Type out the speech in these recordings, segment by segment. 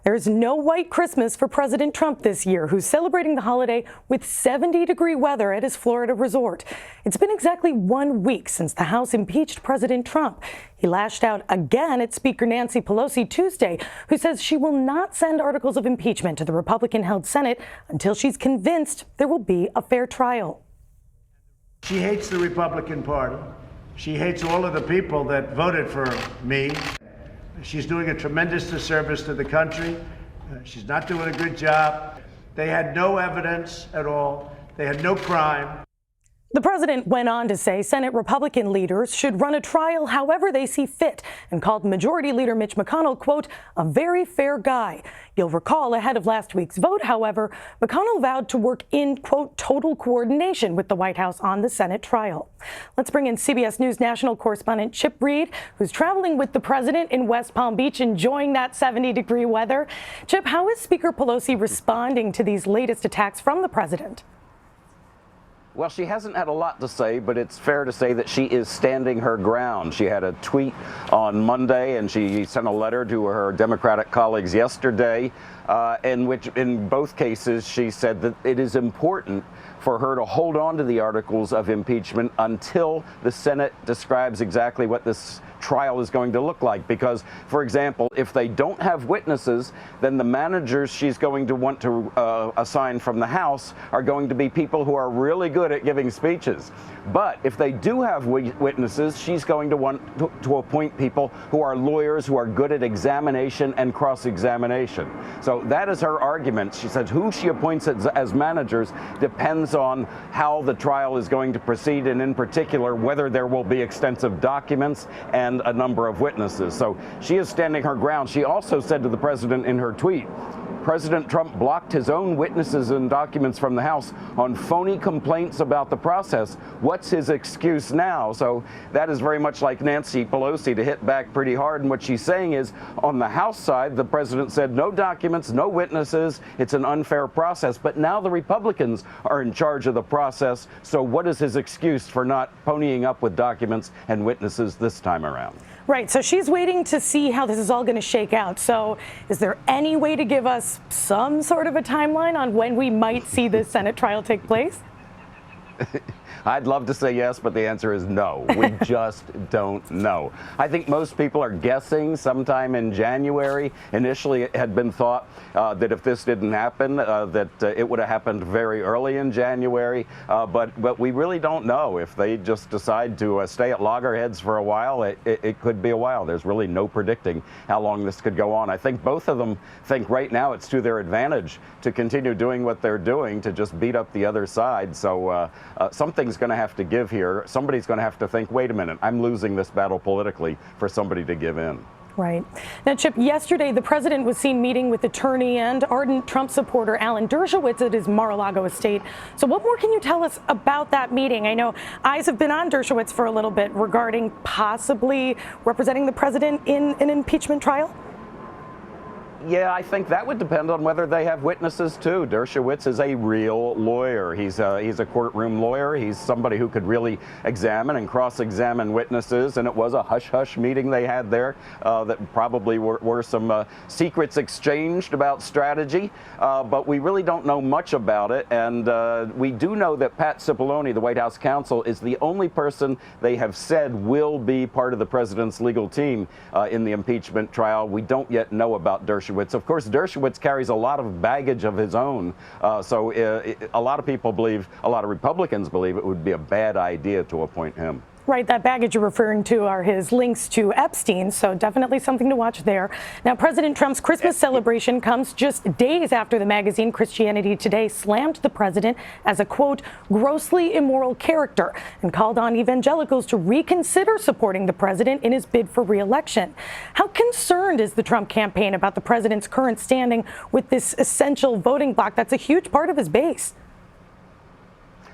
There's no white Christmas for President Trump this year, who's celebrating the holiday with 70-degree weather at his Florida resort. It's been exactly 1 week since the House impeached President Trump. He lashed out again at Speaker Nancy Pelosi Tuesday, who says she will not send articles of impeachment to the Republican-held Senate until she's convinced there will be a fair trial. She hates the Republican Party. She hates all of the people that voted for me. She's doing a tremendous disservice to the country. She's not doing a good job. They had no evidence at all. They had no crime. The president went on to say Senate Republican leaders should run a trial however they see fit, and called Majority Leader Mitch McConnell, quote, a very fair guy. You'll recall ahead of last week's vote, however, McConnell vowed to work in, quote, total coordination with the White House on the Senate trial. Let's bring in CBS News national correspondent Chip Reid, who's traveling with the president in West Palm Beach, enjoying that 70-degree weather. Chip, how is Speaker Pelosi responding to these latest attacks from the president? Well, she hasn't had a lot to say, but it's fair to say that she is standing her ground. She had a tweet on Monday, and she sent a letter to her Democratic colleagues yesterday, in which, in both cases, she said that it is important for her to hold on to the articles of impeachment until the Senate describes exactly what this trial is going to look like. Because, for example, if they don't have witnesses, then the managers she's going to want to assign from the House are going to be people who are really good at giving speeches. But if they do have witnesses, she's going to want to appoint people who are lawyers, who are good at examination and cross-examination. So that is her argument. She said who she appoints as managers depends on how the trial is going to proceed, and in particular, whether there will be extensive documents and a number of witnesses. So she is standing her ground. She also said to the president in her tweet, President Trump blocked his own witnesses and documents from the House on phony complaints about the process. What's his excuse now? So that is very much like Nancy Pelosi, to hit back pretty hard. And what she's saying is, on the House side, the president said no documents, no witnesses. It's an unfair process. But now the Republicans are in charge of the process. So what is his excuse for not ponying up with documents and witnesses this time around? Right. So she's waiting to see how this is all going to shake out. So is there any way to give us some sort of a timeline on when we might see this Senate trial take place? I'd love to say yes, but the answer is no. We just don't know. I think most people are guessing sometime in January. Initially, it had been thought that if this didn't happen, that it would have happened very early in January. But we really don't know. If they just decide to stay at loggerheads for a while, it could be a while. There's really no predicting how long this could go on. I think both of them think right now it's to their advantage to continue doing what they're doing, to just beat up the other side. So something's going to have to give here. Somebody's going to have to think, wait a minute, I'm losing this battle politically, for somebody to give in. Right. Now, Chip, yesterday the president was seen meeting with attorney and ardent Trump supporter Alan Dershowitz at his Mar-a-Lago estate. So what more can you tell us about that meeting? I know eyes have been on Dershowitz for a little bit regarding possibly representing the president in an impeachment trial. Yeah, I think that would depend on whether they have witnesses, too. Dershowitz is a real lawyer. He's a courtroom lawyer. He's somebody who could really examine and cross-examine witnesses, and it was a hush-hush meeting they had there that probably were some secrets exchanged about strategy, but we really don't know much about it, and we do know that Pat Cipollone, the White House counsel, is the only person they have said will be part of the president's legal team in the impeachment trial. We don't yet know about Dershowitz. Of course, Dershowitz carries a lot of baggage of his own, so a lot of people believe, a lot of Republicans believe, it would be a bad idea to appoint him. Right, that baggage you're referring to are his links to Epstein, so definitely something to watch there. Now, President Trump's Christmas celebration comes just days after the magazine Christianity Today slammed the president as a, quote, grossly immoral character, and called on evangelicals to reconsider supporting the president in his bid for re-election. How concerned is the Trump campaign about the president's current standing with this essential voting bloc that's a huge part of his base?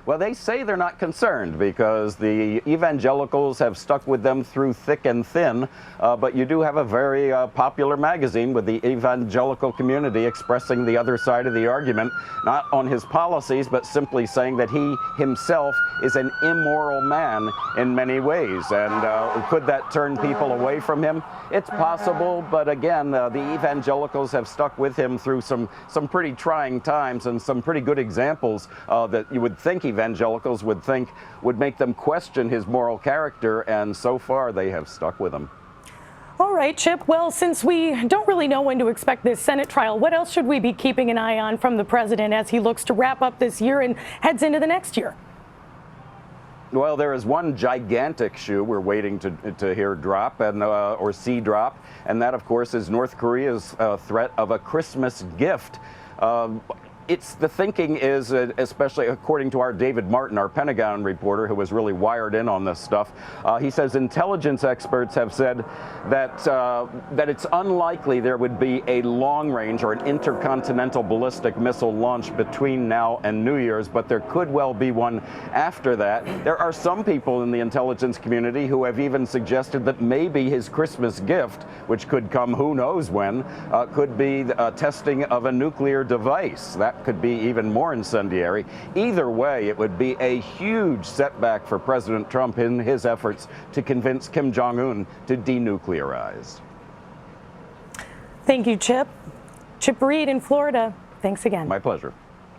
Well, they say they're not concerned because the evangelicals have stuck with them through thick and thin, but you do have a very popular magazine with the evangelical community expressing the other side of the argument, not on his policies, but simply saying that he himself is an immoral man in many ways. And could that turn people away from him? It's possible, but again, the evangelicals have stuck with him through some pretty trying times and some pretty good examples that you would think evangelicals would think would make them question his moral character, and so far they have stuck with him. All right, Chip. Well, since we don't really know when to expect this Senate trial, what else should we be keeping an eye on from the president as he looks to wrap up this year and heads into the next year? Well, there is one gigantic shoe we're waiting to hear drop and or see drop, and that, of course, is North Korea's threat of a Christmas gift. The thinking is, especially according to our David Martin, our Pentagon reporter, who was really wired in on this stuff, he says intelligence experts have said that it's unlikely there would be a long-range or an intercontinental ballistic missile launch between now and New Year's, but there could well be one after that. There are some people in the intelligence community who have even suggested that maybe his Christmas gift, which could come who knows when, could be testing of a nuclear device. That could be even more incendiary. Either way, it would be a huge setback for President Trump in his efforts to convince Kim Jong-un to denuclearize. Thank you, Chip. Chip Reid in Florida. Thanks again. My pleasure.